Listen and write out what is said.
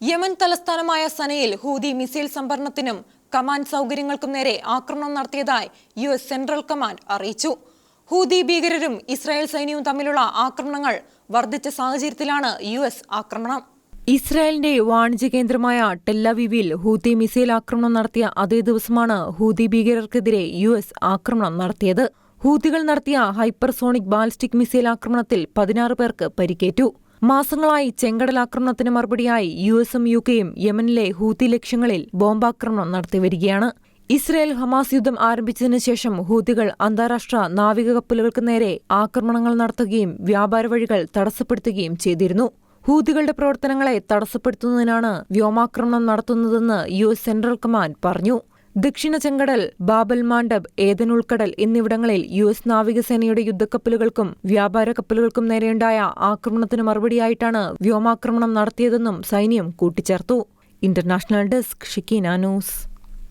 Yemen തലസ്ഥാനമായ സനയിൽ Houthi missile സംഭരണത്തിനും command സൗകര്യങ്ങൾക്കും നേരെ ആക്രമണം നടത്തിയതായി US സെൻട്രൽ കമാൻഡ് അറിയിച്ചു. ഹൂതി ഭീകരരും ഇസ്രായേൽ സൈന്യവും തമ്മിലുള്ള ആക്രമണങ്ങൾ വർദ്ധിച്ച സാഹചര്യത്തിലാണ് US ആക്രമണം. ഇസ്രായേലിന്റെ വാണിജ്യ കേന്ദ്രമായ ടെല്ലവീവിൽ ഹൂതി മിസൈൽ ആക്രമണം നടത്തിയ അതേ ദിവസമാണ് ഹൂതി ഭീകരർക്കെതിരെ US ആക്രമണം നടത്തിയത്. ഹൂതികൾ നടത്തിയ ഹൈപ്പർസോണിക് ബാലിസ്റ്റിക് മിസൈൽ ആക്രമണത്തിൽ 16 പേർക്ക് പരിക്കേറ്റു. മാസങ്ങളായി ചെങ്കടലാക്രമണത്തിന് മറുപടിയായി USഉം UKയും യമനിലെ ഹൂതി ലക്ഷ്യങ്ങളിൽ ബോംബാക്രമണം നടത്തിവരികയാണ്. ഇസ്രായേൽ ഹമാസ് യുദ്ധം ആരംഭിച്ചതിനു ശേഷം ഹൂതികൾ അന്താരാഷ്ട്ര നാവിക കപ്പലുകൾക്ക് നേരെ ആക്രമണങ്ങൾ നടത്തുകയും വ്യാപാര വഴികൾ തടസ്സപ്പെടുത്തുകയും ചെയ്തിരുന്നു. ഹൂതികളുടെ പ്രവർത്തനങ്ങളെ തടസ്സപ്പെടുത്തുന്നതിനാണ് വ്യോമാക്രമണം നടത്തുന്നതെന്ന് US സെൻട്രൽ കമാൻഡ് പറഞ്ഞു. ദക്ഷിണ ചെങ്കടൽ, ബാബൽ മാണ്ടബ്, ഏദൻ ഉൾക്കടൽ എന്നിവിടങ്ങളിൽ US നാവികസേനയുടെ യുദ്ധക്കപ്പലുകൾക്കും വ്യാപാര കപ്പലുകൾക്കും നേരെയുണ്ടായ ആക്രമണത്തിന് മറുപടിയായിട്ടാണ് വ്യോമാക്രമണം നടത്തിയതെന്നും സൈന്യം കൂട്ടിച്ചേർത്തു. International desk, Shekinah news.